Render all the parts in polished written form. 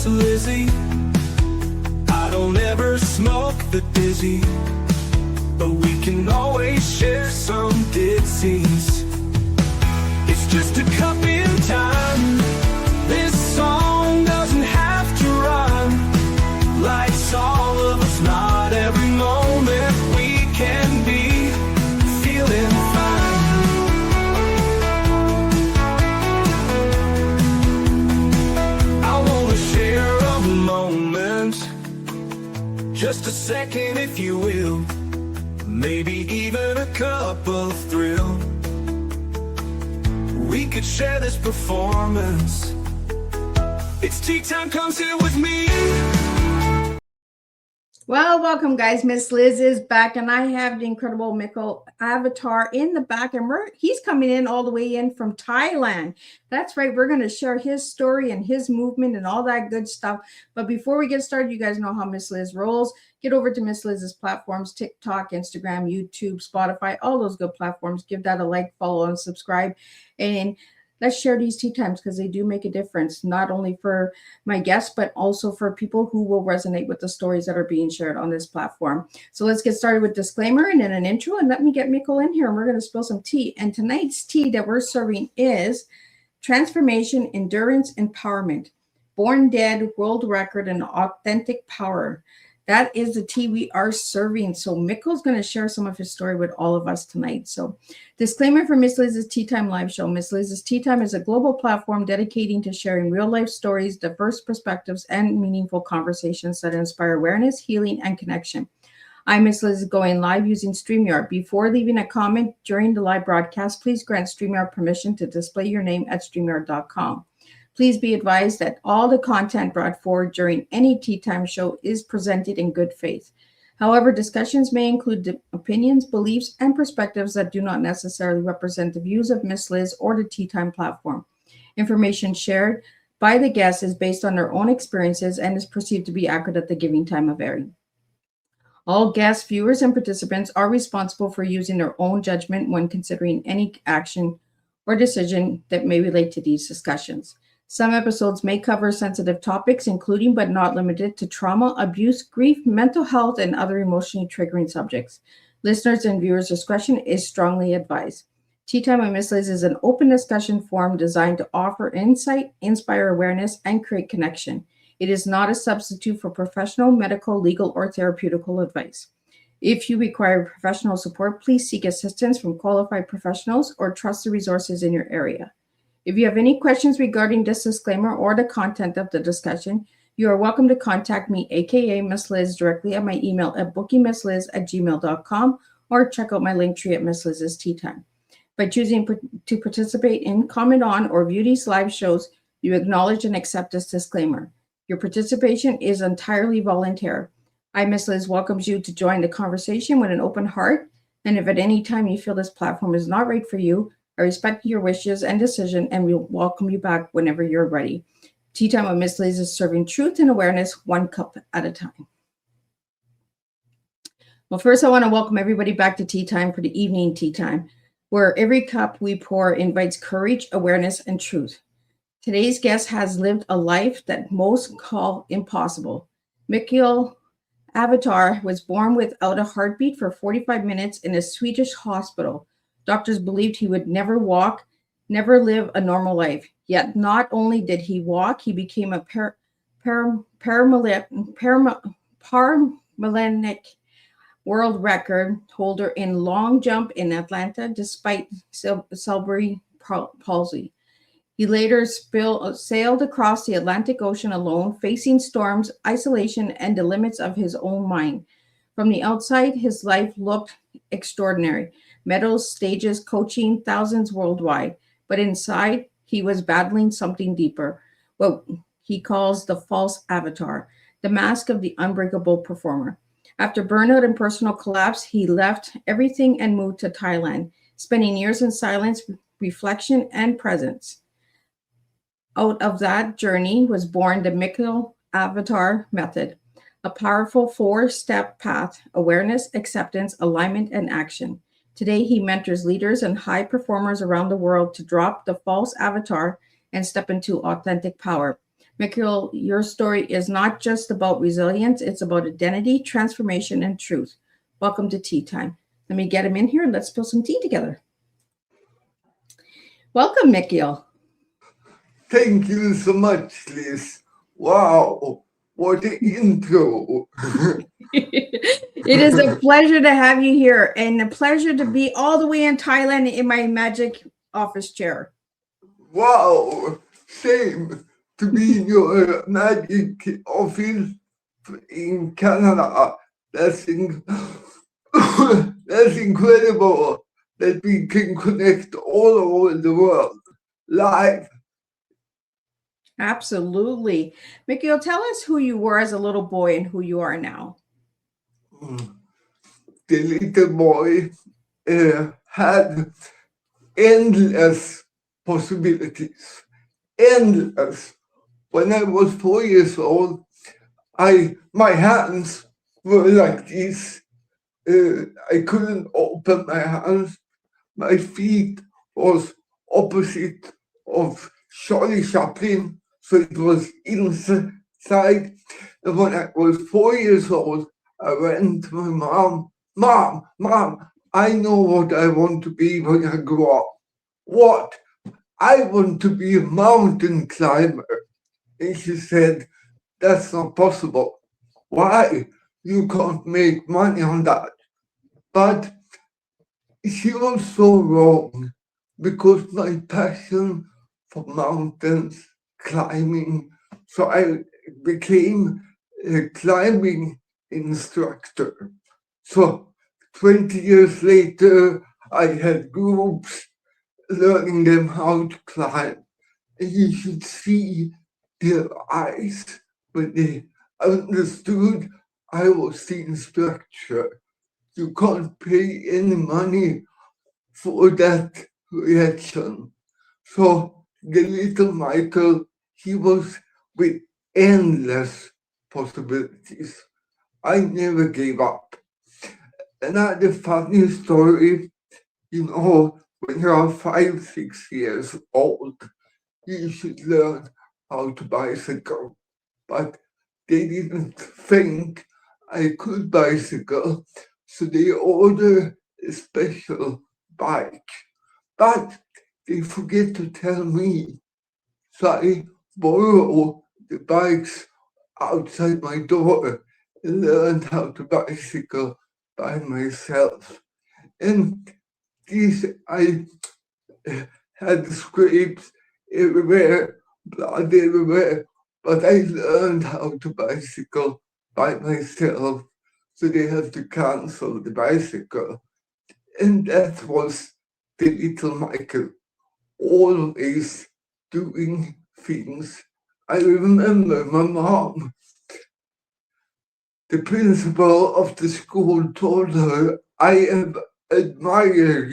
Miss Lizzie. I don't ever smoke the dizzy, but we can always share some dizzies. It's just a cup in time. This song doesn't have to rhyme. Life's all of us, not every moment we can be feeling fine. I wanna share a moment, just a second if you will, maybe even a cup of thrill. We could share this performance. It's tea time, come sit with me. Well, welcome guys. Miss Liz is back and I have the incredible Mikael Avatar in the back, and he's coming in all the way in from Thailand. That's right. We're going to share his story and his movement and all that good stuff. But before we get started, you guys know how Miss Liz rolls. Get over to Miss Liz's platforms, TikTok, Instagram, YouTube, Spotify, all those good platforms. Give that a like, follow, and subscribe. And let's share these tea times because they do make a difference, not only for my guests, but also for people who will resonate with the stories that are being shared on this platform. So let's get started with disclaimer and then an intro, and let me get Mikael in here and we're going to spill some tea. And tonight's tea that we're serving is Transformation, Endurance, Empowerment, Born Dead, World Record, and Authentic Power. That is the tea we are serving. So Mikael's going to share some of his story with all of us tonight. So disclaimer for Miss Liz's Tea Time live show. Miss Liz's Tea Time is a global platform dedicating to sharing real life stories, diverse perspectives, and meaningful conversations that inspire awareness, healing, and connection. I'm Miss Liz going live using StreamYard. Before leaving a comment during the live broadcast, please grant StreamYard permission to display your name at StreamYard.com. Please be advised that all the content brought forward during any Tea Time show is presented in good faith. However, discussions may include opinions, beliefs, and perspectives that do not necessarily represent the views of Miss Liz or the Tea Time platform. Information shared by the guests is based on their own experiences and is perceived to be accurate at the giving time of airing. All guests, viewers, and participants are responsible for using their own judgment when considering any action or decision that may relate to these discussions. Some episodes may cover sensitive topics, including but not limited to trauma, abuse, grief, mental health, and other emotionally triggering subjects. Listeners and viewers' discretion is strongly advised. Tea Time with Miss Liz is an open discussion forum designed to offer insight, inspire awareness, and create connection. It is not a substitute for professional, medical, legal, or therapeutical advice. If you require professional support, please seek assistance from qualified professionals or trusted resources in your area. If you have any questions regarding this disclaimer or the content of the discussion, you are welcome to contact me, aka Miss Liz, directly at my email at bookingmissliz@gmail.com or check out my link tree at Miss Liz's Tea Time. By choosing to participate in, comment on, or view these live shows, you acknowledge and accept this disclaimer. Your participation is entirely voluntary. I, Miss Liz, welcomes you to join the conversation with an open heart, and if at any time you feel this platform is not right for you, I respect your wishes and decision, and we'll welcome you back whenever you're ready. Tea Time with Miss Liz is serving truth and awareness one cup at a time. Well, first I want to welcome everybody back to Tea Time for the evening tea time, where every cup we pour invites courage, awareness, and truth. Today's guest has lived a life that most call impossible. Mikael Avatar was born without a heartbeat for 45 minutes in a Swedish hospital. Doctors believed he would never walk, never live a normal life. Yet not only did he walk, he became a Paralympic world record holder in long jump in Atlanta despite cerebral palsy. He later sailed across the Atlantic Ocean alone, facing storms, isolation, and the limits of his own mind. From the outside, his life looked extraordinary. Medals, stages, coaching, thousands worldwide. But inside, he was battling something deeper, what he calls the false avatar, the mask of the unbreakable performer. After burnout and personal collapse, he left everything and moved to Thailand, spending years in silence, reflection, and presence. Out of that journey was born the Mikael Avatar method, a powerful 4-step path: awareness, acceptance, alignment, and action. Today, he mentors leaders and high performers around the world to drop the false avatar and step into authentic power. Mikael, your story is not just about resilience, it's about identity, transformation, and truth. Welcome to Tea Time. Let me get him in here and let's spill some tea together. Welcome, Mikael. Thank you so much, Liz. Wow, what an intro. It is a pleasure to have you here and a pleasure to be all the way in Thailand in my magic office chair. Wow, same to be in your magic office in Canada. That's, that's incredible that we can connect all over the world live. Absolutely. Mikael, tell us who you were as a little boy and who you are now. The little boy had endless possibilities. Endless. When I was 4 years old, my hands were like this. I couldn't open my hands. My feet was opposite of Charlie Chaplin, so it was inside. And when I was 4 years old, I went to my Mom, I know what I want to be when I grow up. What? I want to be a mountain climber. And she said, that's not possible. Why? You can't make money on that. But she was so wrong, because my passion for mountains, climbing, so I became a climbing instructor. So 20 years later, I had groups learning them how to climb. And you should see their eyes when they understood I was the instructor. You can't pay any money for that reaction. So the little Michael, he was with endless possibilities. I never gave up. Another funny story, when you're 5, 6 years old, you should learn how to bicycle. But they didn't think I could bicycle, so they ordered a special bike. But they forget to tell me, so I borrow the bikes outside my door and learned how to bicycle by myself. And I had scrapes everywhere, blood everywhere, but I learned how to bicycle by myself, so they have to cancel the bicycle. And that was the little Michael, always doing things. I remember my mom, the principal of the school, told her, I admire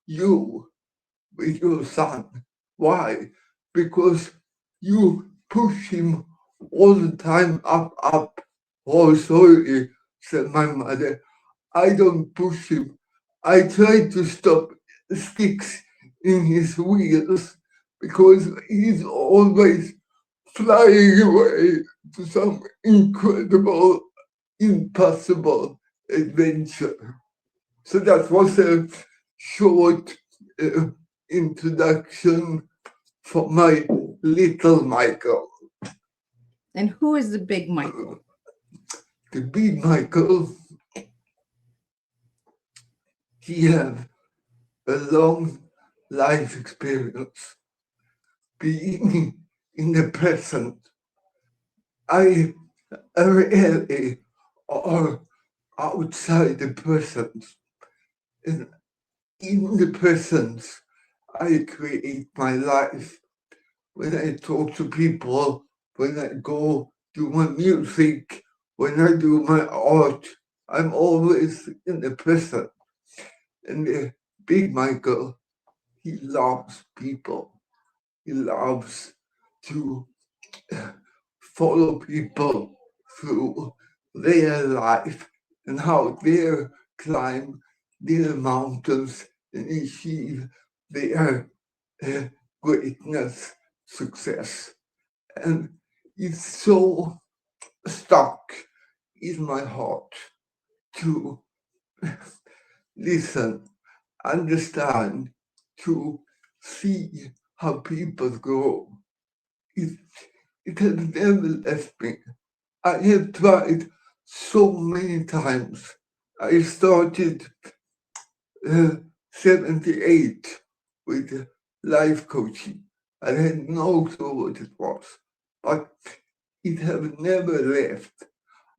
you with your son. Why? Because you push him all the time up. Oh, sorry, said my mother. I don't push him. I try to stop sticks in his wheels because he's always flying away to some incredible, impossible adventure. So that was a short introduction for my little Michael. And who is the big Michael? The big Michael, he had a long life experience being in the present. I rarely are outside the present. And in the present, I create my life. When I talk to people, when I go do my music, when I do my art, I'm always in the present. And the big Michael, he loves people. He loves to follow people through their life and how they climb their mountains and achieve their greatness, success. And it's so stuck in my heart to listen, understand, to see how people grow. It, it has never left me. I have tried so many times. I started 78 with life coaching. I had no clue what it was, but it has never left.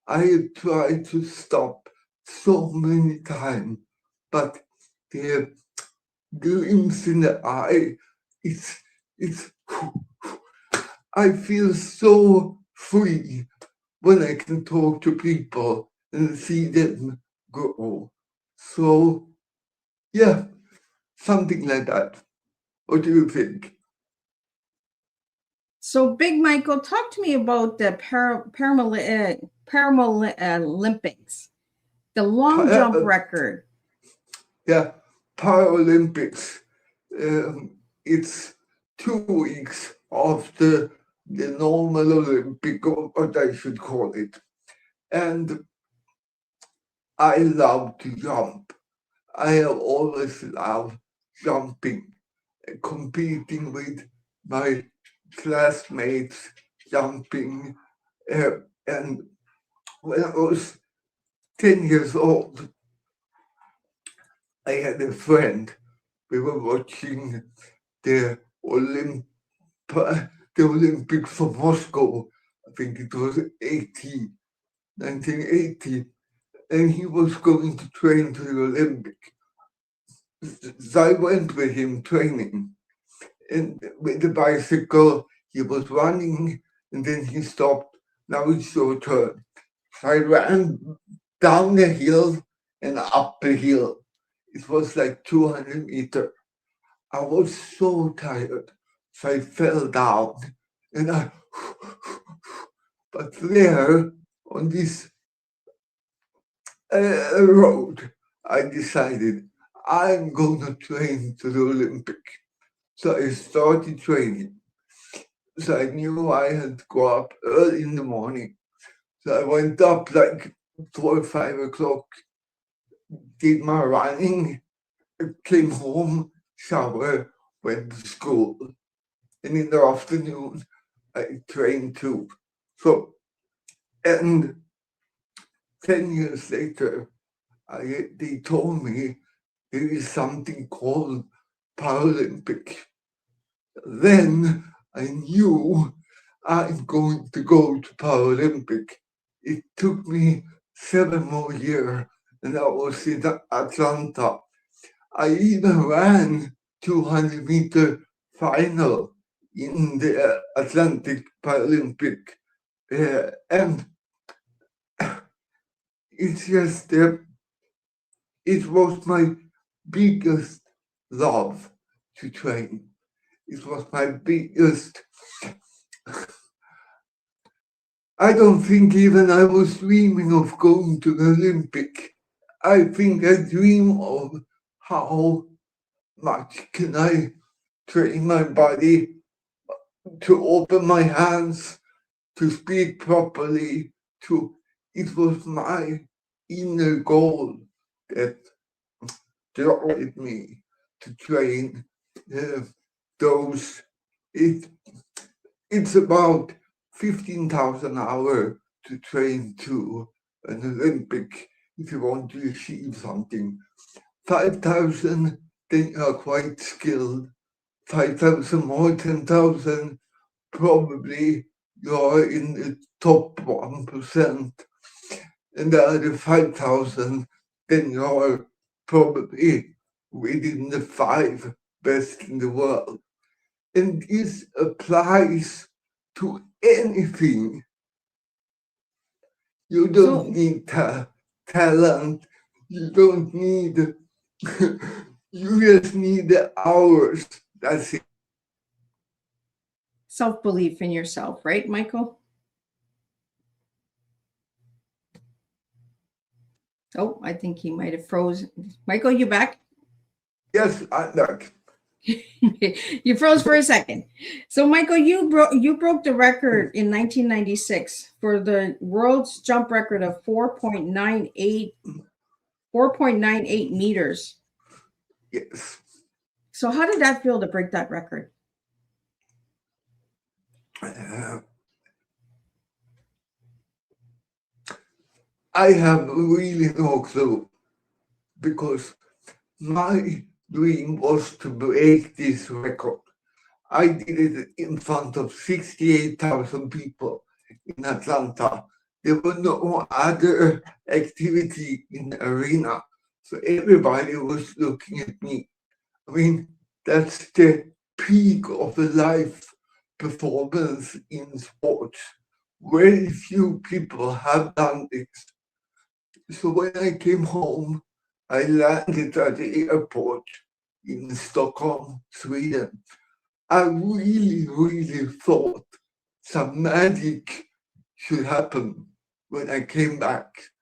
I have tried to stop so many times, but the glimpse in the eye, it's, I feel so free when I can talk to people and see them grow. So, yeah, something like that. What do you think? So, Big Michael, talk to me about the Paralympics, the long jump record. Yeah, Paralympics. It's 2 weeks after the normal Olympic, or what I should call it. And I love to jump. I have always loved jumping, competing with my classmates, jumping. And when I was 10 years old, I had a friend. We were watching the Olympics for Moscow. I think it was 1980, and he was going to train to the Olympic. So I went with him training, and with the bicycle, he was running, and then he stopped. Now it's your turn. So I ran down the hill and up the hill. It was like 200 meters. I was so tired, so I fell down, and but there on this road, I decided I'm going to train to the Olympic. So I started training. So I knew I had to go up early in the morning. So I went up like 4 or 5 o'clock, did my running, came home, shower, went to school. And in the afternoon, I trained too. So, and 10 years later, they told me there is something called Paralympic. Then I knew I'm going to go to Paralympic. It took me 7 more years, and I was in Atlanta. I even ran 200-meter final in the Atlantic Paralympic. And it's just, it was my biggest love to train. It was my biggest. I don't think even I was dreaming of going to the Olympic. I think I dream of how much can I train my body to open my hands, to speak properly, it was my inner goal that drove me to train those. It's about 15,000 hours to train to an Olympic if you want to achieve something. 5,000, then you are quite skilled. 5,000 more, 10,000, probably you're in the top 1%. And the other 5,000, then you're probably within the 5 best in the world. And this applies to anything. You don't need talent. You don't need, you just need the hours. That's it. Self-belief in yourself, right, Michael? Oh, I think he might have frozen. Michael, you back? Yes, I'm back. You froze for a second. So, Michael, you broke the record in 1996 for the world's jump record of 4.98 meters. Yes. So, how did that feel to break that record? I have really no clue, because my dream was to break this record. I did it in front of 68,000 people in Atlanta. There was no other activity in the arena, so everybody was looking at me. I mean, that's the peak of a live performance in sports. Very few people have done this. So when I came home, I landed at the airport in Stockholm, Sweden. I really thought some magic should happen when I came back,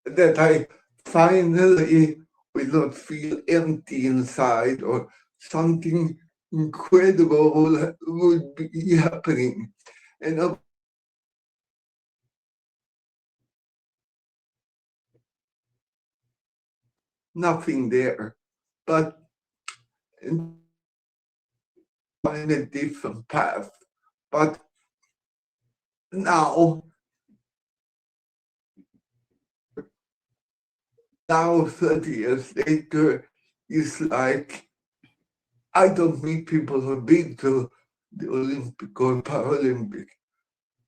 that I finally will not feel empty inside, or something incredible would be happening. And nothing there. But find a different path. But now 30 years later, it's like I don't meet people who've been to the Olympic or Paralympic.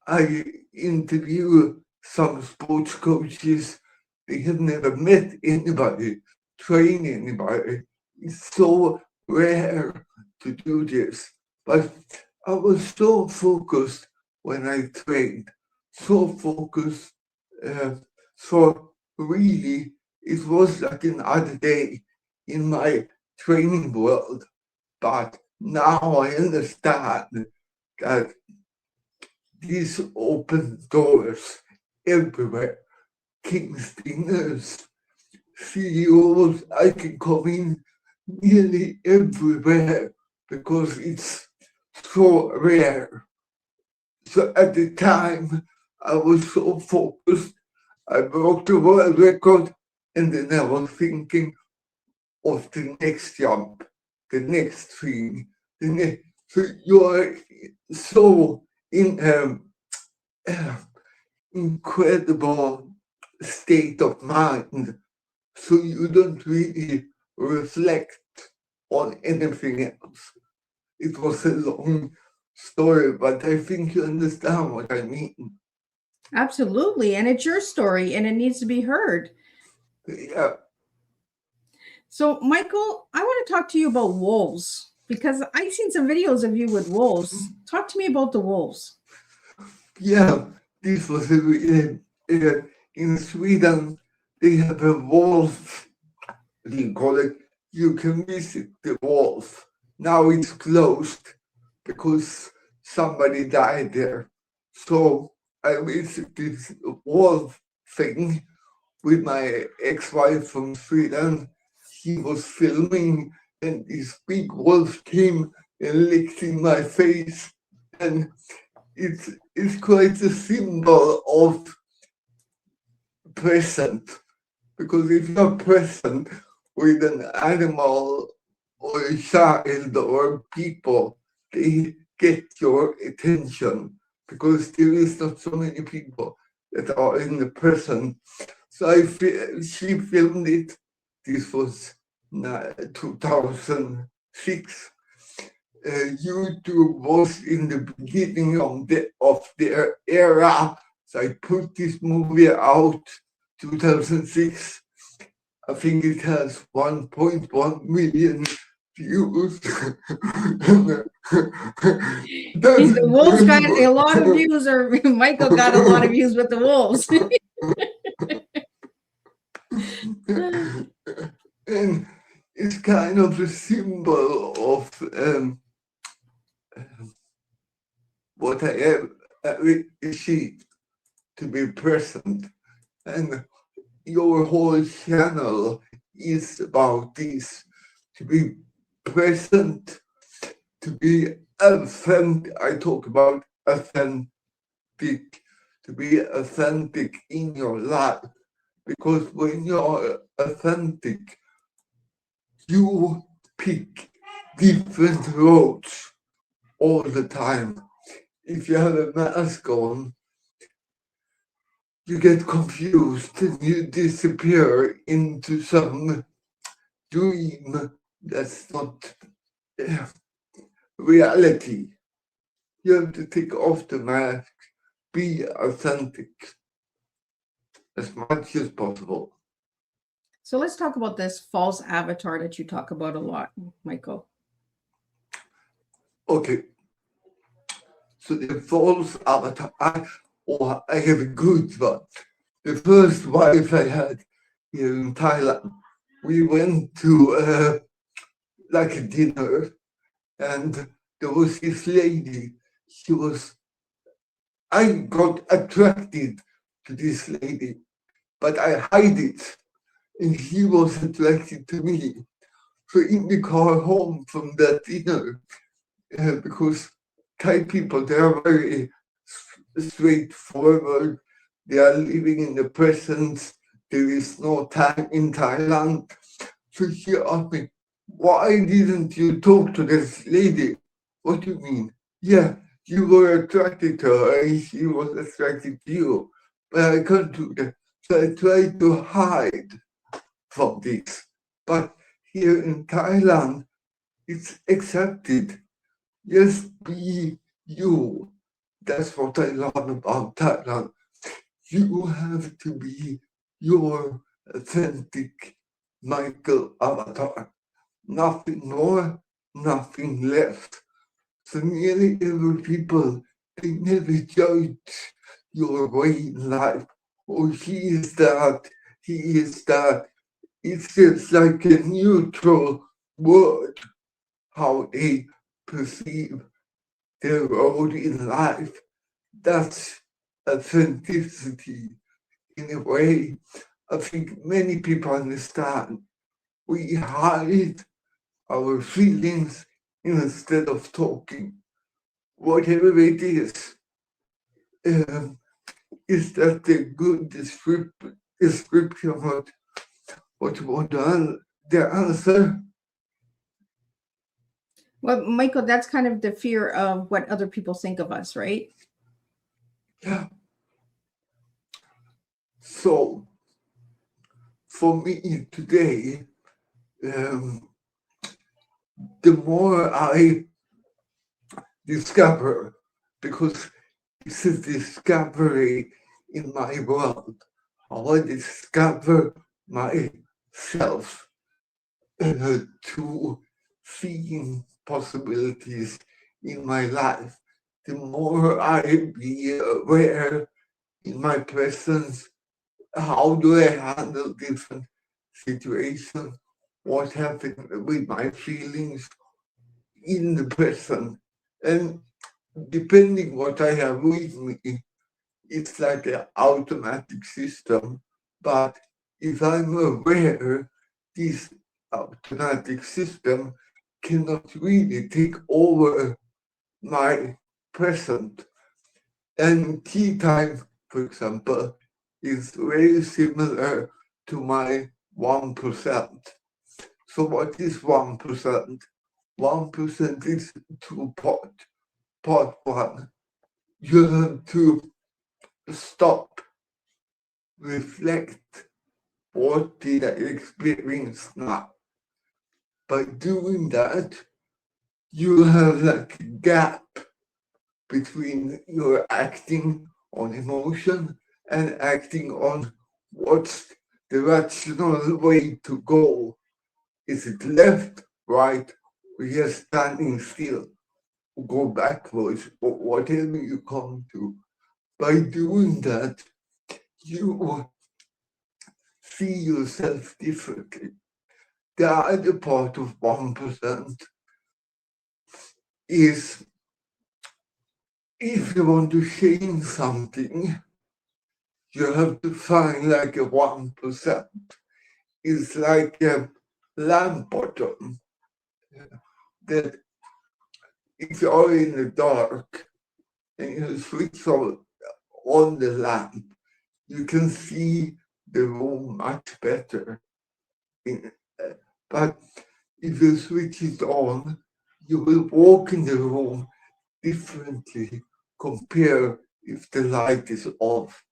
I interview some sports coaches. They have never met anybody, trained anybody. It's so rare to do this. But I was so focused when I trained, so focused. So really, it was like another day in my training world. But now I understand that these open doors everywhere. King's dinners, CEOs, I can come in nearly everywhere because it's so rare. So at the time, I was so focused. I broke the world record, and then I was thinking of the next jump, the next thing, the next. So you are so in incredible state of mind, so you don't really reflect on anything else. It was a long story, but I think you understand what I mean. Absolutely. And it's your story and it needs to be heard. Yeah. So, Michael, I want to talk to you about wolves because I've seen some videos of you with wolves. Talk to me about the wolves. Yeah, this was in Sweden. They have a wolf. They call it. You can visit the wolf. Now it's closed because somebody died there. So I visited this wolf thing with my ex-wife from Sweden. He was filming, and this big wolf came and licked in my face, and it's quite a symbol of present, because if you're present with an animal or a child or people, they get your attention, because there is not so many people that are in the present. So she filmed it. This was 2006. YouTube was in the beginning of their era. So I put this movie out 2006. I think it has 1.1 million views. The wolves got a lot of views, or Michael got a lot of views with the wolves. And it's kind of a symbol of what I have achieved, to be present. And your whole channel is about this, to be present, to be authentic. I talk about authentic, to be authentic in your life. Because when you're authentic, you pick different roads all the time. If you have a mask on, you get confused and you disappear into some dream that's not reality. You have to take off the mask, be authentic as much as possible. So let's talk about this false avatar that you talk about a lot, Michael. Okay. So the false avatar, I have a good one. The first wife I had here in Thailand, we went to like a dinner, and there was this lady. I got attracted to this lady, but I hid it, and she was attracted to me. So in the car home from that dinner, because Thai people, they are very straightforward. They are living in the present. There is no time in Thailand. So she asked me, why didn't you talk to this lady? What do you mean? Yeah, you were attracted to her and she was attracted to you. But I can't do that. So I tried to hide from this. But here in Thailand, it's accepted. Just be you. That's what I love about Thailand. You have to be your authentic Mikael Avatar. Nothing more, nothing less. So nearly every people, they never judge your way in life. Oh, he is that, he is that. It's just like a neutral word, how they perceive their role in life. That's authenticity in a way. I think many people understand. We hide our feelings instead of talking. Whatever it is that a good description of what you want the answer? Well, Michael, that's kind of the fear of what other people think of us, right? Yeah. So, for me today, the more I discover, because it's a discovery in my world, how I discover myself to seeing possibilities in my life, the more I be aware in my presence, how do I handle different situations, what happened with my feelings in the present. And depending what I have with me, it's like an automatic system. But if I'm aware, this automatic system cannot really take over my present. And Teatime, for example, is very similar to my 1%. So what is 1%? 1% is two-part. Part one, you have to stop, reflect, what did I experience now? By doing that, you have like a gap between your acting on emotion and acting on what's the rational way to go. Is it left, right, or just standing still? Go backwards, or whatever you come to. By doing that, you see yourself differently. The other part of 1% is if you want to change something, you have to find like a 1%. It's like a lamp bottom. that if you're in the dark and you switch on the lamp, you can see the room much better. But if you switch it on, you will walk in the room differently compared if the light is off.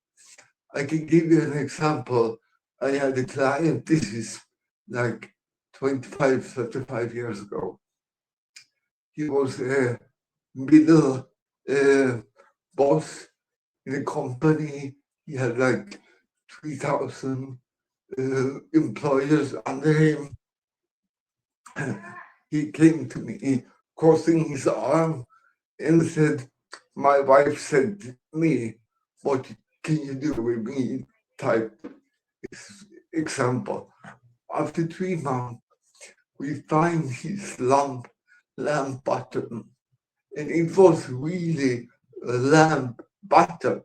I can give you an example. I had a client, this is like 25, 35 years ago. He was a middle boss in a company. He had like 3,000 employers under him. He came to me crossing his arm and said, my wife said to me, what can you do with me? Type example. After 3 months, we find his lamp button. And it was really a lamp button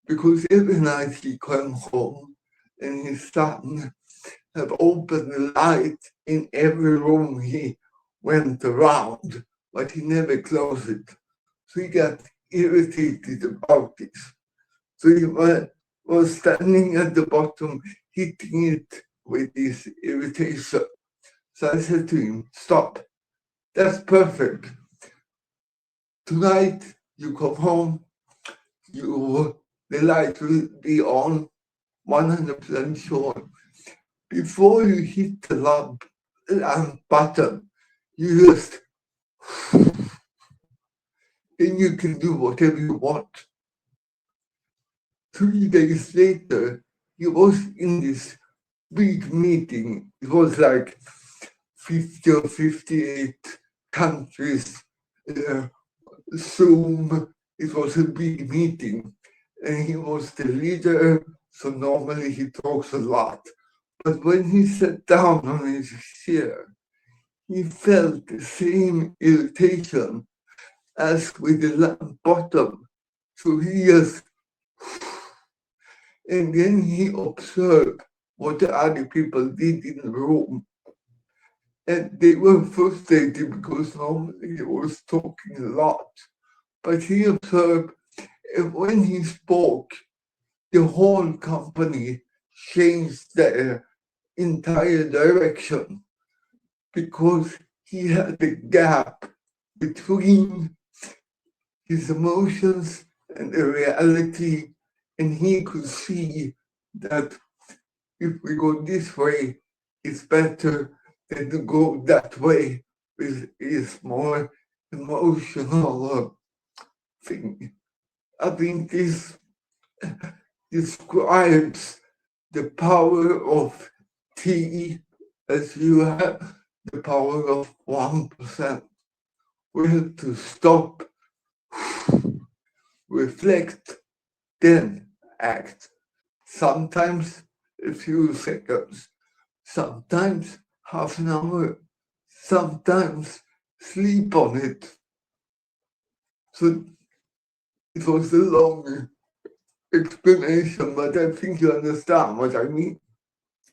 because every night he came home and his son had opened the light in every room he went around, but he never closed it. So he got irritated about this. So he was standing at the bottom, hitting it with this irritation. So I said to him, stop. That's perfect. Tonight you come home, the light will be on, 100% sure. Before you hit the lamp button, you just, then you can do whatever you want. 3 days later, he was in this big meeting. It was like 50 or 58 countries, Zoom. It was a big meeting. And he was the leader, so normally he talks a lot. But when he sat down on his chair, he felt the same irritation as with the lamp bottom. So he just, and then he observed what the other people did in the room. And they were frustrated because normally he was talking a lot. But he observed, and when he spoke, the whole company changed their entire direction because he had a gap between his emotions and the reality, and he could see that if we go this way, it's better than to go that way, which is more emotional thing. I think this describes the power of T as you have the power of 1%. We have to stop, reflect, then act. Sometimes a few seconds, sometimes half an hour, sometimes sleep on it. So it was a long explanation, but I think you understand what I mean.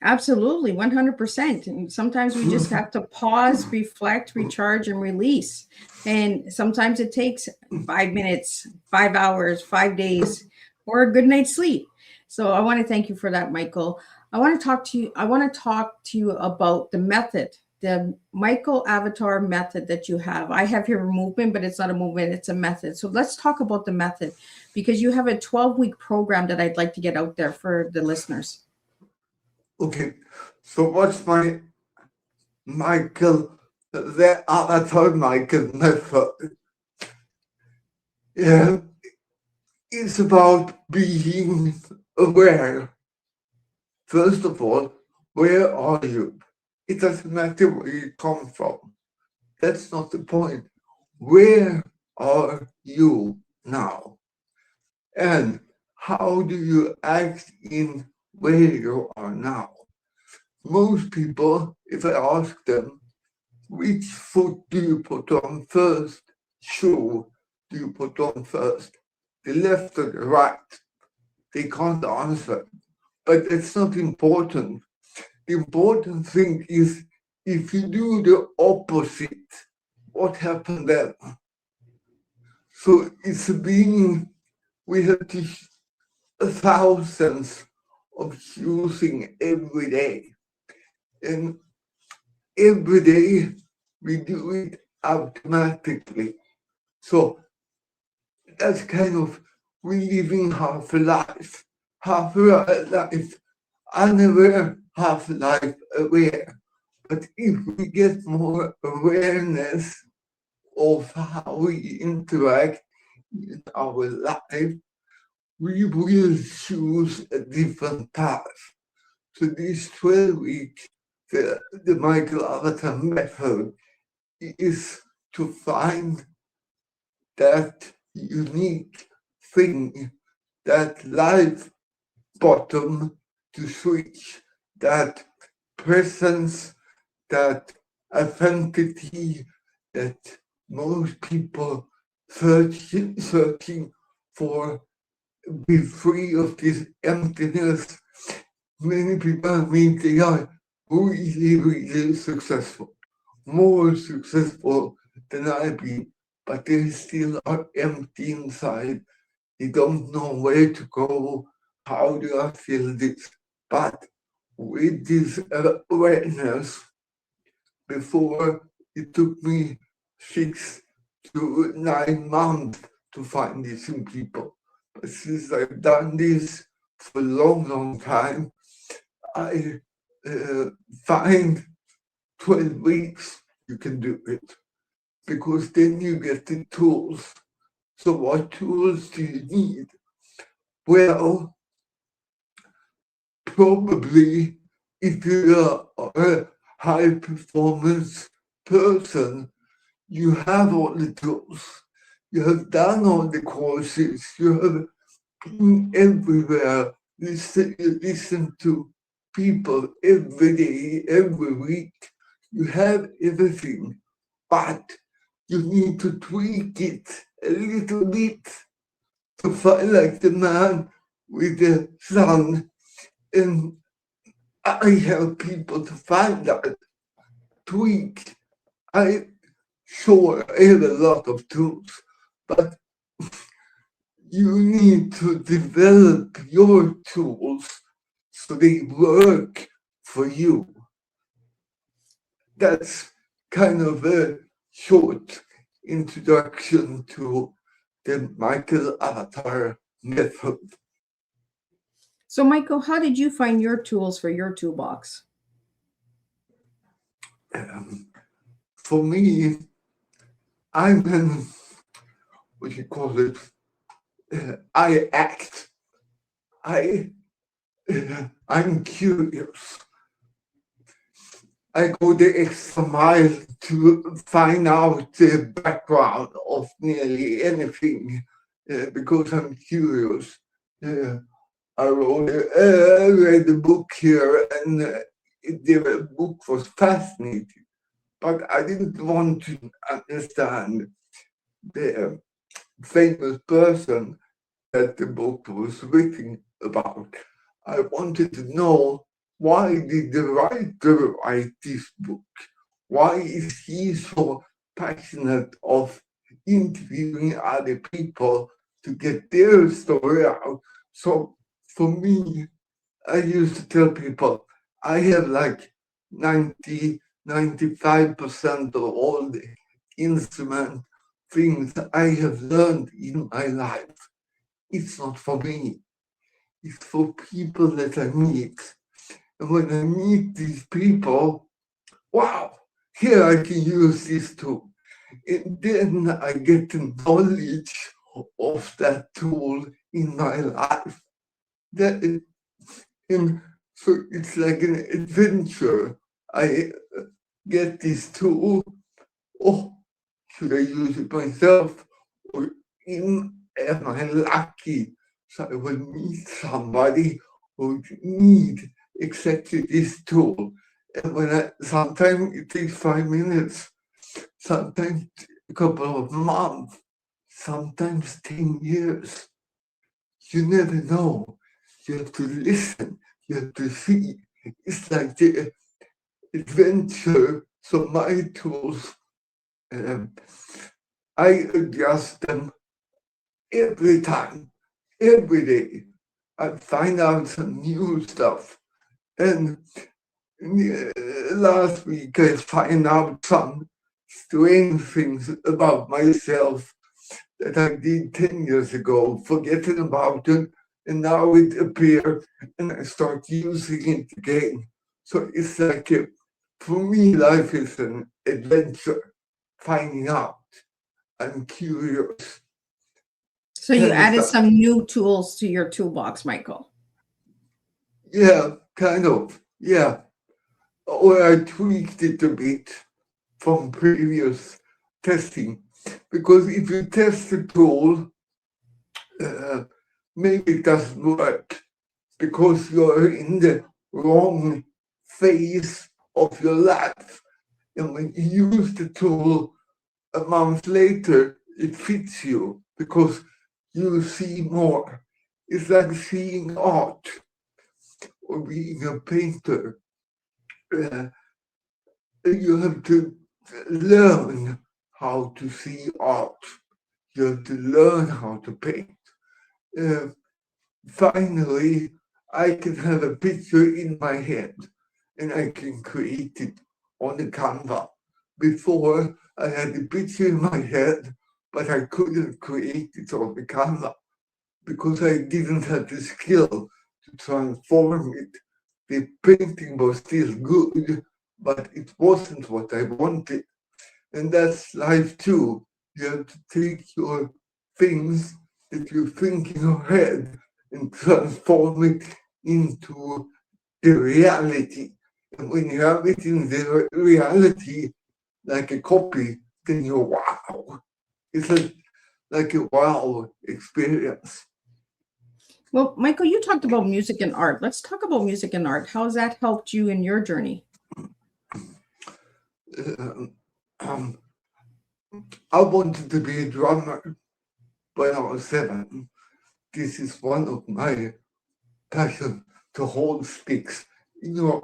Absolutely, 100%. And sometimes we just have to pause, reflect, recharge, and release. And sometimes it takes 5 minutes, 5 hours, 5 days, or a good night's sleep. So I want to thank you for that, Michael. I want to talk to you about the method, the Mikael Avatar method that you have. I have here a movement, but it's not a movement, it's a method. So let's talk about the method, because you have a 12-week program that I'd like to get out there for the listeners. Okay, so what's my the Avatar Mikael method? Yeah, it's about being aware. First of all, where are you? It doesn't matter where you come from. That's not the point. Where are you now? And how do you act in where you are now? Most people, if I ask them, which foot do you put on first? Shoe do you put on first? The left or the right? They can't answer. But it's not important. The important thing is if you do the opposite, what happened then? So it's being, we have to thousands of choosing every day. And every day we do it automatically. So that's kind of, we're living half a life. Half a life unaware, half life aware. But if we get more awareness of how we interact in our life, we will choose a different path. So this 12 weeks, the Mikael Avatar method is to find that unique thing, that life bottom to switch, that presence, that authenticity that most people searching for, be free of this emptiness. Many people I meet, they are really, really successful, more successful than I've been, but they still are empty inside. They don't know where to go. How do I feel this? But with this awareness, before it took me 6 to 9 months to find this in people. But since I've done this for a long, long time, I find 12 weeks you can do it, because then you get the tools. So what tools do you need? Well, probably if you are a high performance person, you have all the tools. You have done all the courses. You have been everywhere. Listen to people every day, every week. You have everything, but you need to tweak it a little bit to find like the man with the sun. And I help people to find that tweak. I have a lot of tools, but you need to develop your tools so they work for you. That's kind of a short introduction to the Mikael Avatar method. So, Michael, how did you find your tools for your toolbox? For me, I'm an, what you call it, I act. I'm curious. I go the extra mile to find out the background of nearly anything because I'm curious. I read a book here, and the book was fascinating, but I didn't want to understand the famous person that the book was written about. I wanted to know, why did the writer write this book? Why is he so passionate of interviewing other people to get their story out? So for me, I used to tell people I have like 95% of all the instrument things I have learned in my life. It's not for me. It's for people that I meet. And when I meet these people, wow, here I can use this tool. And then I get the knowledge of that tool in my life. And so it's like an adventure. I get this tool. Oh, should I use it myself? Or am I lucky? So I will meet somebody who need exactly this tool. And sometimes it takes 5 minutes, sometimes a couple of months, sometimes 10 years. You never know. You have to listen. You have to see. It's like adventure. So my tools, I adjust them every time, every day. I find out some new stuff. And last week I find out some strange things about myself that I did 10 years ago, forgetting about it, and now it appears and I start using it again. So it's like, for me, life is an adventure, finding out. I'm curious. So you Kind of added stuff. some new tools to your toolbox, Michael. Yeah, kind of. Yeah. Or I tweaked it a bit from previous testing. Because if you test a tool, maybe it doesn't work because you're in the wrong phase of your life. And when you use the tool a month later, it fits you because you see more. It's like seeing art or being a painter. You have to learn how to see art. You have to learn how to paint. Finally, I can have a picture in my head and I can create it on the Canva. Before, I had a picture in my head, but I couldn't create it on the Canva because I didn't have the skill to transform it. The painting was still good, but it wasn't what I wanted. And that's life too. You have to take your things that you think in your head and transform it into the reality. And when you have it in the reality, like a copy, then you're wow. It's like a wow experience. Well, Michael, you talked about music and art. Let's talk about music and art. How has that helped you in your journey? Um, I wanted to be a drummer when I was 7. This is one of my passions, to hold sticks.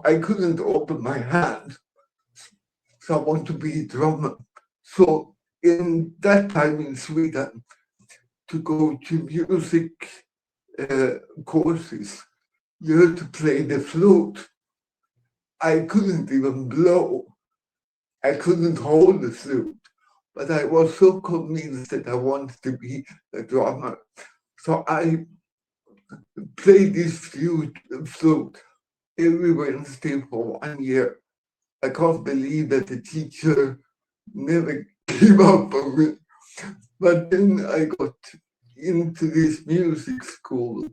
I couldn't open my hand, so I want to be a drummer. So in that time in Sweden, to go to music courses, you had to play the flute. I couldn't even blow. I couldn't hold the flute, but I was so convinced that I wanted to be a drummer. So I played this flute every Wednesday for 1 year. I can't believe that the teacher never gave up on me. But then I got into this music school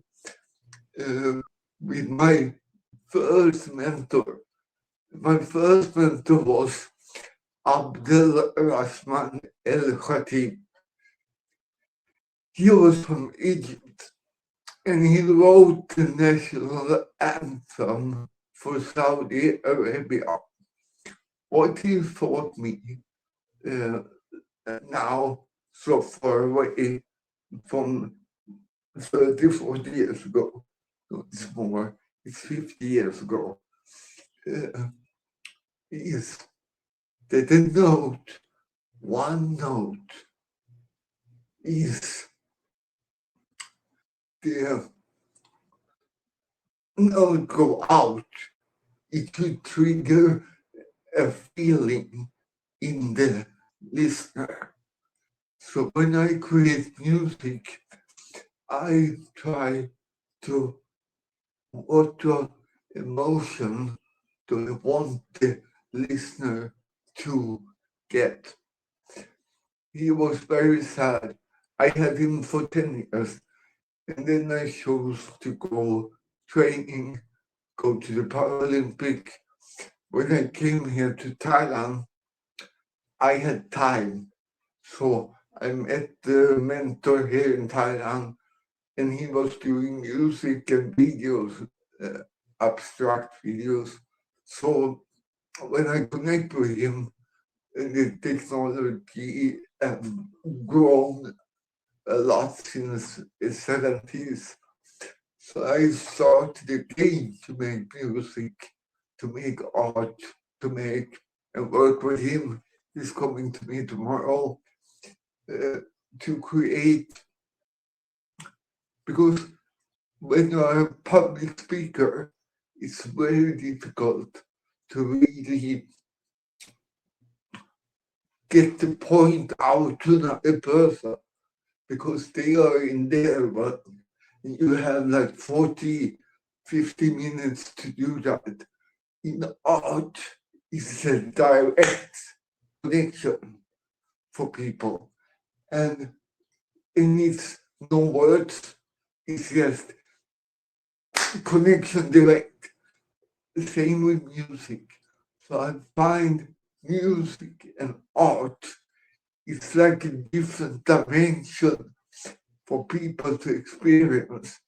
with my first mentor. My first mentor was Abdel Rahman El Khatib. He was from Egypt and he wrote the national anthem for Saudi Arabia. What he taught me now, so far away from 30, 40 years ago, no, it's more, it's 50 years ago, is that a note, one note, is the note go out, it could trigger a feeling in the listener. So when I create music, I try to water emotion do I want the listener to get. He was very sad. I had him for 10 years, and then I chose to go training, go to the Paralympic. When I came here to Thailand, I had time. So I met the mentor here in Thailand, and he was doing music and videos, abstract videos. So when I connect with him, the technology has grown a lot since the 70s. So I started again to make music, to make art, to make and work with him. He's coming to me tomorrow to create, because when you're a public speaker, it's very difficult to really get the point out to another person, because they are in their world. You have like 40, 50 minutes to do that. In art, it's a direct connection for people. And it needs no words, it's just connection direct. Same with music. So I find music and art is like a different dimension for people to experience.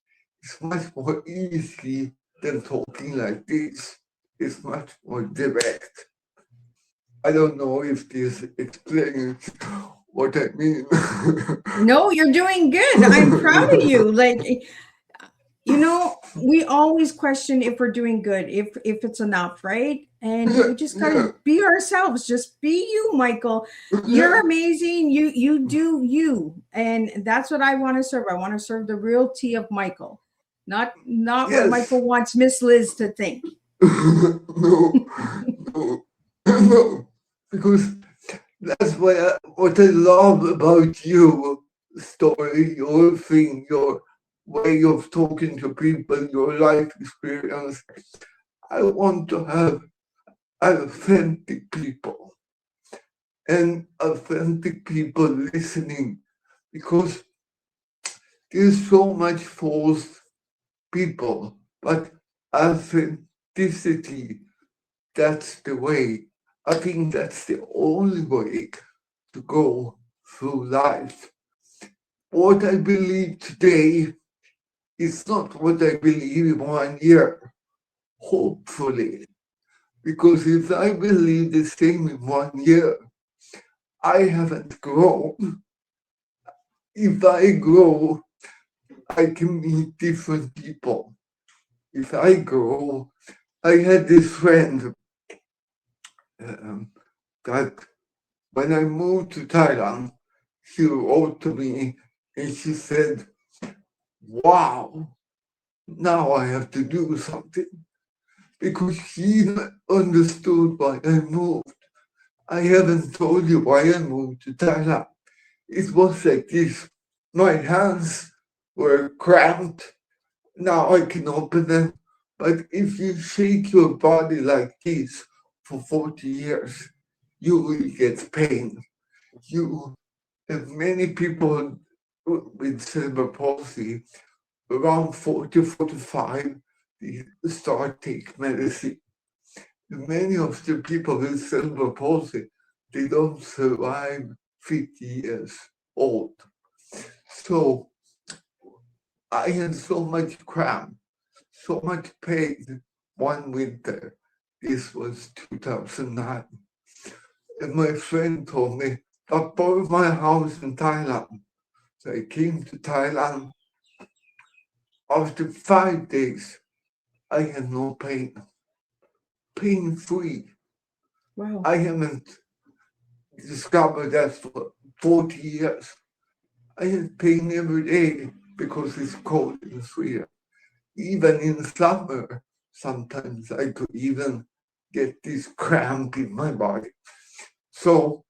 It's much more easy than talking like this. It's much more direct. I don't know if this explains what I mean. No, you're doing good. I'm proud of you. Like, you know, we always question if we're doing good, if it's enough, right? And we just gotta be ourselves. Just be you, Michael. You're amazing. You do you, and that's what I want to serve. I want to serve the real tea of Michael, not what Michael wants Miss Liz to think. No, because that's what I love about you story, your thing, your way of talking to people, your life experience. I want to have authentic people and authentic people listening, because there's so much false people, but authenticity, that's the way. I think that's the only way to go through life. What I believe today is not what I believe in 1 year, hopefully. Because if I believe the same in 1 year, I haven't grown. If I grow, I can meet different people. If I grow, I had this friend that when I moved to Thailand, she wrote to me and she said, wow, now I have to do something. Because she understood why I moved. I haven't told you why I moved to Thailand. It was like this. My hands were cramped. Now I can open them. But if you shake your body like this for 40 years, you will get pain. You have many people with cerebral palsy, around 40, 45, they start taking medicine. Many of the people with cerebral palsy, they don't survive 50 years old. So I had so much cramp, so much pain one winter. This was 2009. And my friend told me, I bought my house in Thailand. So I came to Thailand. After 5 days, I had no pain. Pain-free. Wow. I haven't discovered that for 40 years. I had pain every day because it's cold in Sweden. Even in summer, sometimes I could even get this cramp in my body. So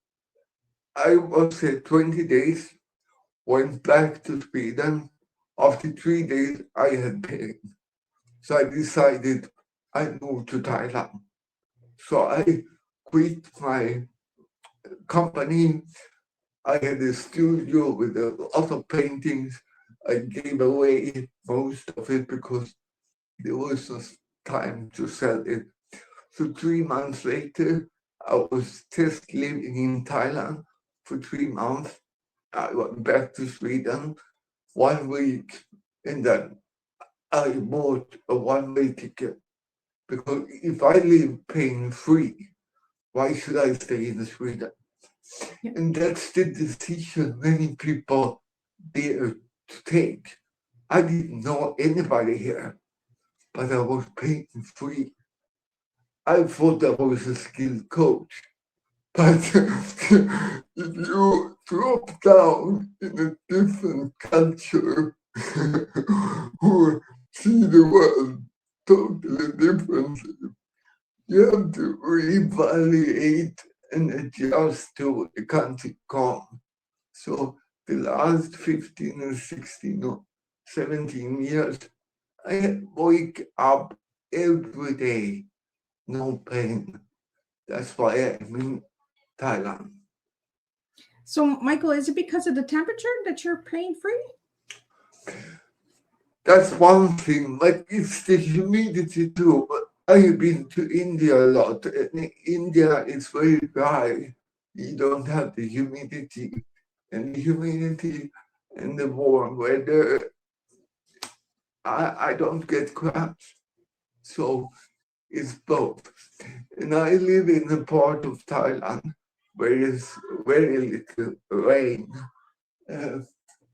I was here 20 days, went back to Sweden. After 3 days, I had pain. So I decided I moved to Thailand. So I quit my company. I had a studio with a lot of paintings. I gave away most of it because there was no time to sell it. So 3 months later, I was just living in Thailand for 3 months. I went back to Sweden 1 week, and then I bought a one-way ticket. Because if I live pain-free, why should I stay in Sweden? Yeah. And that's the decision many people dare to take. I didn't know anybody here, but I was pain-free. I thought I was a skilled coach. But if you drop down in a different culture who see the world totally differently, you have to reevaluate and adjust to the country come. So the last 15 or 16 or 17 years, I wake up every day, no pain. That's why I'm in Thailand. So, Michael, is it because of the temperature that you're pain free? That's one thing, but it's the humidity too. But I've been to India a lot, and in India it's very dry. You don't have the humidity, and the humidity and the warm weather, I don't get cramps. So it's both. And I live in a part of Thailand where there's very little rain.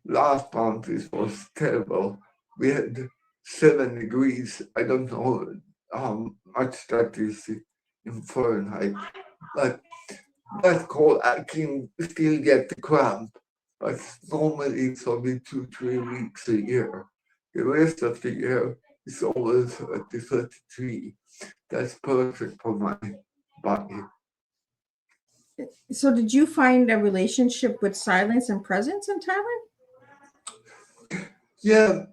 Last month it was terrible. We had 7 degrees. I don't know how much that is in Fahrenheit, but that's cold. I can still get the cramp, but normally it's only 2-3 weeks a year. The rest of the year is always 30, 33. That's perfect for my body. So, did you find a relationship with silence and presence in Thailand? Yeah,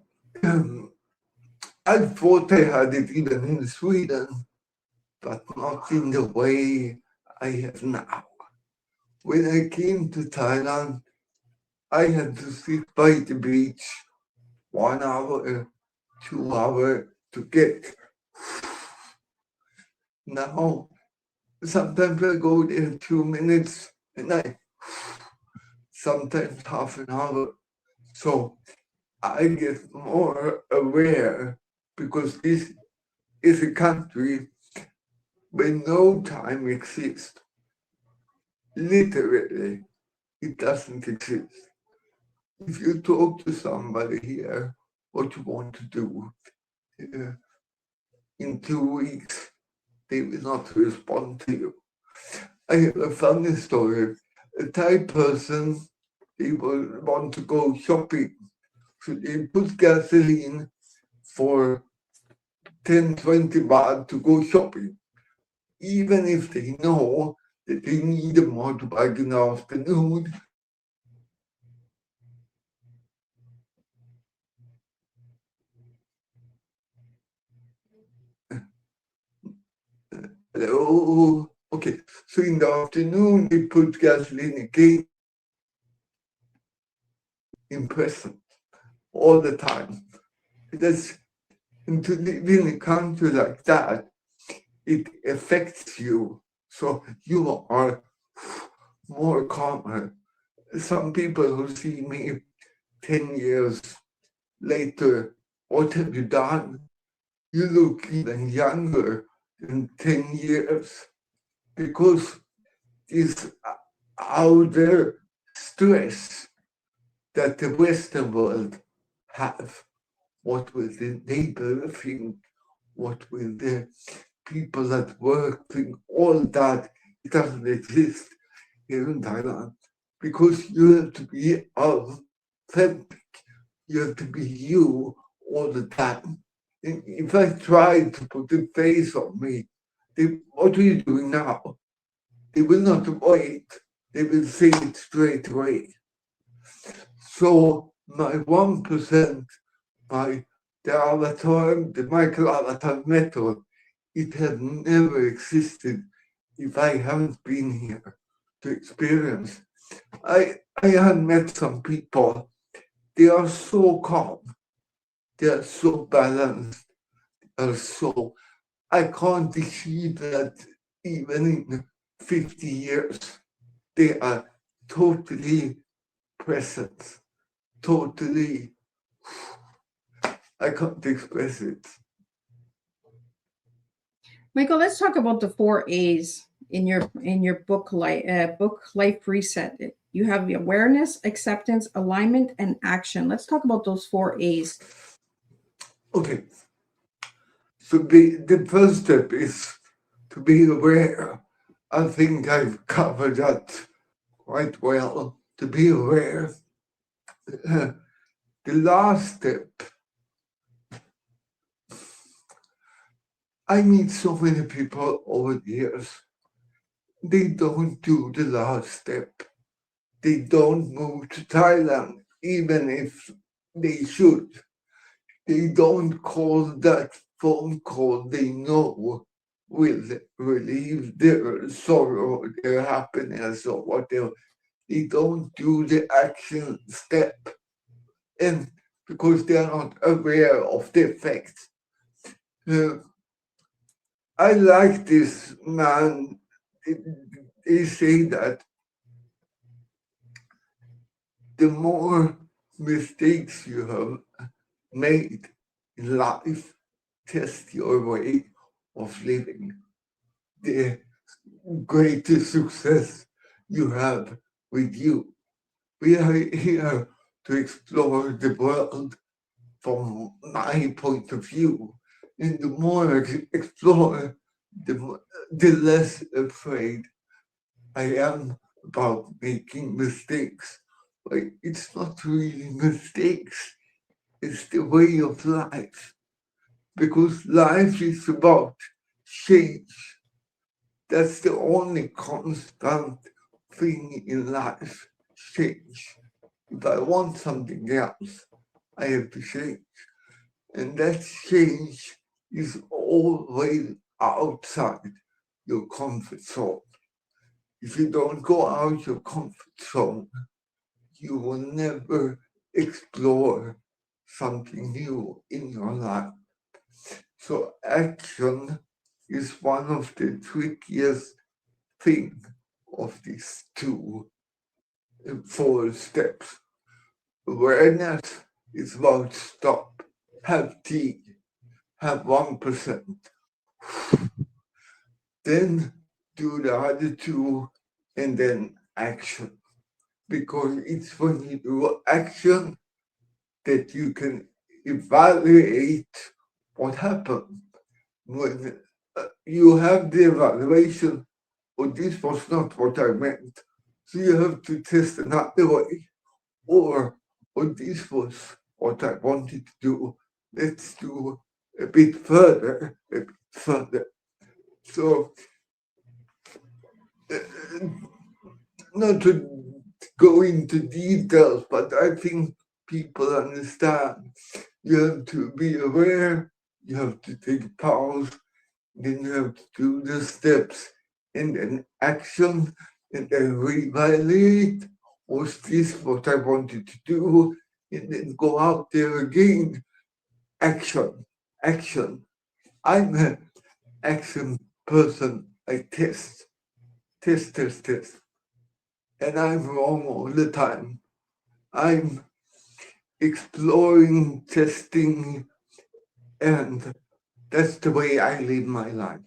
I thought I had it even in Sweden, but not in the way I have now. When I came to Thailand, I had to sit by the beach 1 hour, 2 hours to get. Now, sometimes I go there 2 minutes and sometimes half an hour. So I get more aware because this is a country where no time exists. Literally, it doesn't exist. If you talk to somebody here what you want to do, in 2 weeks, they will not respond to you. I have a funny story. A Thai person, they will want to go shopping. So they put gasoline for 10, 20 baht to go shopping. Even if they know that they need a motorbike in the afternoon. Oh, okay. So in the afternoon, they put gasoline again in present all the time. And to live in a country like that, it affects you. So you are more calmer. Some people who see me 10 years later, what have you done? You look even younger than 10 years because this outer stress that the Western world have. What will the neighbor think? What will the people at work think? All that, it doesn't exist here in Thailand because you have to be authentic. You have to be you all the time. If I try to put a face on me, what are you doing now? They will not wait. They will say it straight away. So my 1%, the Avatar, the Mikael Avatar method, it has never existed if I haven't been here to experience. I have met some people, they are so calm, they are so balanced, they are so, I can't achieve that even in 50 years. They are totally present, totally, I can't express it. Michael, let's talk about the 4 A's in your book Life Reset. You have the awareness, acceptance, alignment, and action. Let's talk about those 4 A's. Okay. So the first step is to be aware. I think I've covered that quite well. To be aware. The last step, I meet so many people over the years. They don't do the last step. They don't move to Thailand, even if they should. They don't call that phone call they know will relieve their sorrow, their happiness, or whatever. They don't do the action step. And because they are not aware of the effects. I like this man. They say that the more mistakes you have made in life, test your way of living. The greater success you have with you. We are here to explore the world from my point of view. And the more I explore, the less afraid I am about making mistakes. But it's not really mistakes, it's the way of life. Because life is about change. That's the only constant thing in life, change. If I want something else, I have to change. And that change is always outside your comfort zone. If you don't go out your comfort zone, you will never explore something new in your life. So action is one of the trickiest things of these four steps. Awareness is about stop, have tea, have 1%. Then do the other two and then action. Because it's when you do action that you can evaluate what happened. When you have the evaluation, oh, this was not what I meant. So you have to test another way. Or, oh, this was what I wanted to do. Let's do a bit further. So, not to go into details, but I think people understand. You have to be aware, you have to take pause, then you have to do the steps, and then action, and then reevaluate. Was this what I wanted to do? And then go out there again. Action. I'm an action person. I test. And I'm wrong all the time. I'm exploring, testing, and that's the way I live my life.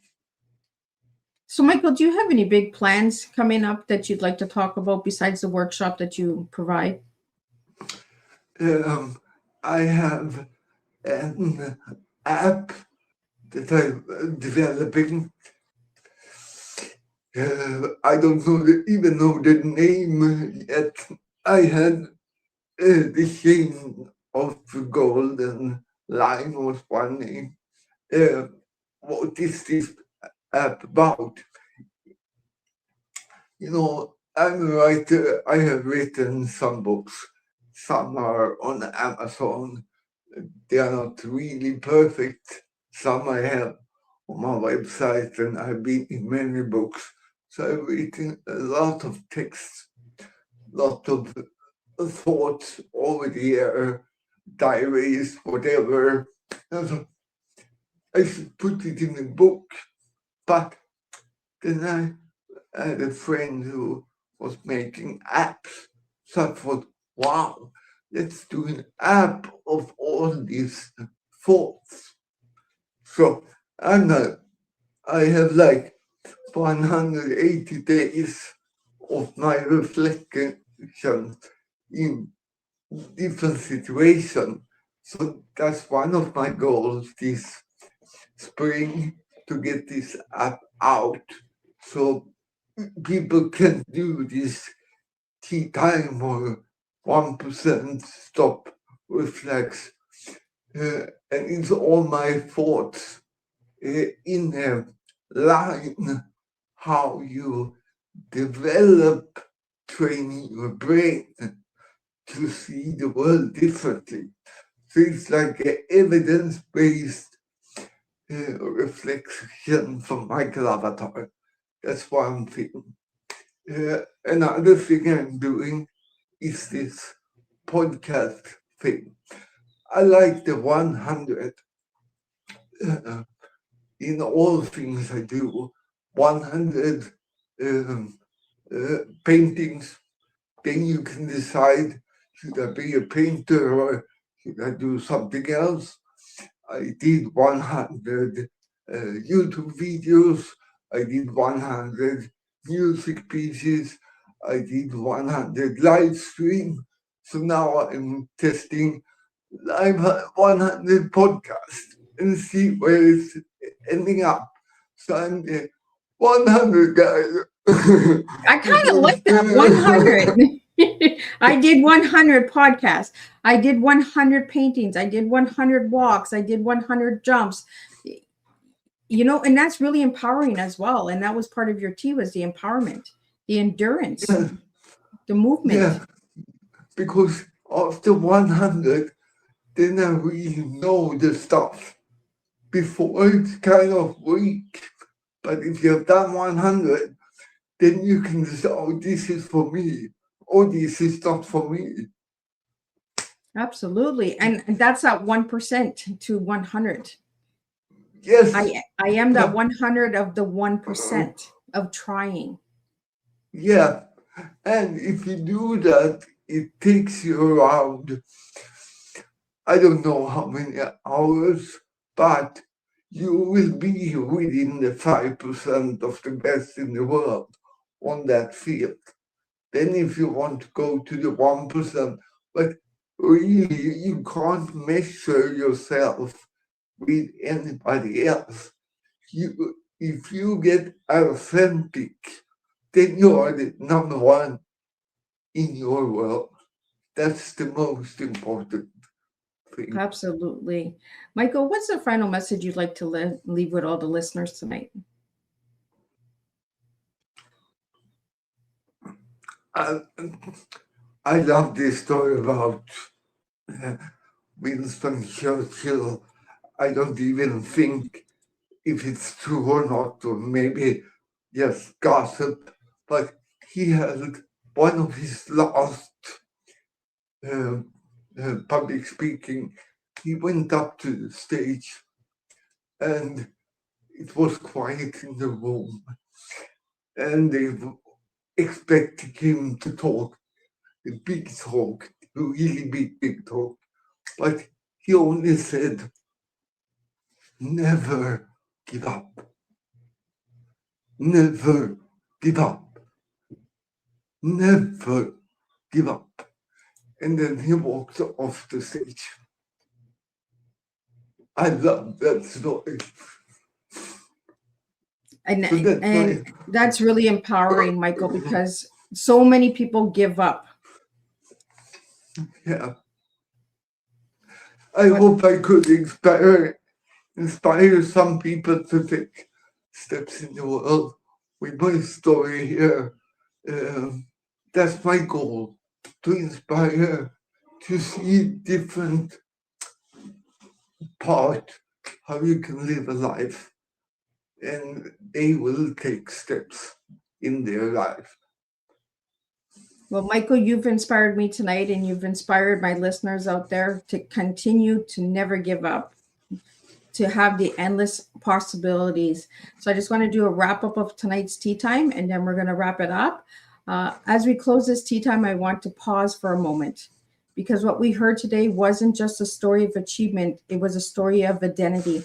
So, Michael, do you have any big plans coming up that you'd like to talk about besides the workshop that you provide? I have an app that I'm developing. I don't even know the name yet. I had the chain of golden line was one name. What is this app about? You know, I'm a writer. I have written some books. Some are on Amazon. They are not really perfect. Some I have on my website, and I've been in many books. So I've written a lot of texts, lot of thoughts over the year, diaries, whatever. And so I should put it in a book. But then I had a friend who was making apps. So I thought, wow, let's do an app of all these thoughts. So I have like 180 days of my reflection in different situations. So that's one of my goals this spring, to get this app out so people can do this Teatime or 1% stop reflex. And it's all my thoughts in a line how you develop training your brain to see the world differently. So it's like an evidence-based reflection from Mikael Avatar. That's what I'm feeling. Another thing I'm doing is this podcast thing. I like the 100 in all things I do. 100 paintings. Then you can decide, should I be a painter or should I do something else? I did 100 YouTube videos. I did 100 music pieces. I did 100 live stream. So now I'm testing live 100 podcasts and see where it's ending up. So I'm the 100 guy. I kind of like that 100. I did 100 podcasts. I did 100 paintings. I did 100 walks. I did 100 jumps. You know, and that's really empowering as well. And that was part of your T, was the empowerment, the endurance, the movement. Yeah, because after 100, then I really know the stuff. Before it's kind of weak, but if you've done 100, then you can say, oh, this is for me, or this is not for me. Absolutely. And that's that 1% to 100. Yes. I am that 100 of the 1% of trying. Yeah. And if you do that, it takes you around, I don't know how many hours, but you will be within the 5% of the best in the world on that field. Then if you want to go to the 1%, but really you can't measure yourself with anybody else. If you get authentic, then you are the number one in your world. That's the most important thing. Absolutely. Michael, what's the final message you'd like to leave with all the listeners tonight? I love this story about Winston Churchill. I don't even think if it's true or not, or maybe just gossip, but he held one of his last public speaking. He went up to the stage and it was quiet in the room, and they expected him to talk, a big talk, a really big talk, but he only said, never give up. Never give up. Never give up. And then he walked off the stage. I love that story. And that's really empowering, Michael, because so many people give up. Yeah. I hope I could inspire some people to take steps in the world with my story here. That's my goal, to inspire, to see different part how you can live a life, and they will take steps in their life. Well, Michael, you've inspired me tonight, and you've inspired my listeners out there to continue to never give up, to have the endless possibilities. So I just want to do a wrap up of tonight's tea time, and then we're going to wrap it up. As we close this tea time, I want to pause for a moment, because what we heard today wasn't just a story of achievement. It was a story of identity.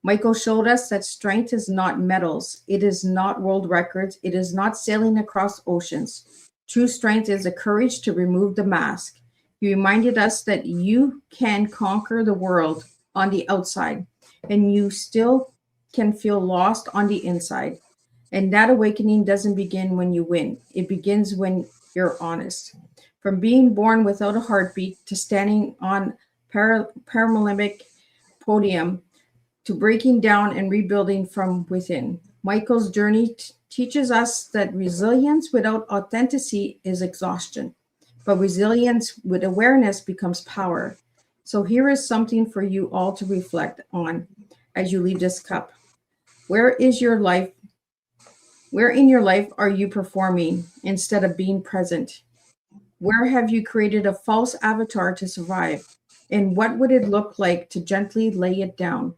Michael showed us that strength is not medals. It is not world records. It is not sailing across oceans. True strength is the courage to remove the mask. He reminded us that you can conquer the world on the outside, and you still can feel lost on the inside. And that awakening doesn't begin when you win. It begins when you're honest. From being born without a heartbeat to standing on Paralympic podium to breaking down and rebuilding from within. Michael's journey teaches us that resilience without authenticity is exhaustion, but resilience with awareness becomes power. So here is something for you all to reflect on as you leave this cup. Where is your life? Where in your life are you performing instead of being present? Where have you created a false avatar to survive? And what would it look like to gently lay it down?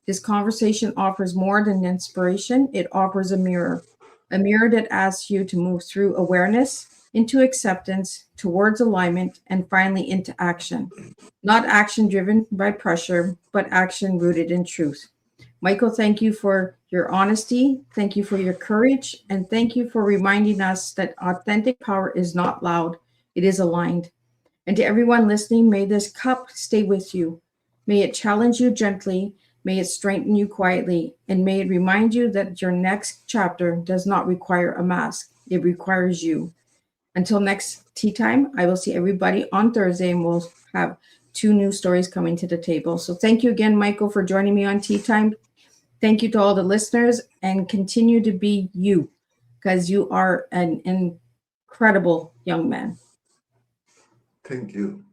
This conversation offers more than inspiration, it offers a mirror that asks you to move through awareness into acceptance, towards alignment, and finally into action. Not action driven by pressure, but action rooted in truth. Michael, thank you for your honesty. Thank you for your courage. And thank you for reminding us that authentic power is not loud, it is aligned. And to everyone listening, may this cup stay with you. May it challenge you gently. May it strengthen you quietly. And may it remind you that your next chapter does not require a mask, it requires you. Until next tea time, I will see everybody on Thursday and we'll have 2 new stories coming to the table. So thank you again, Michael, for joining me on Tea Time. Thank you to all the listeners and continue to be you because you are an incredible young man. Thank you.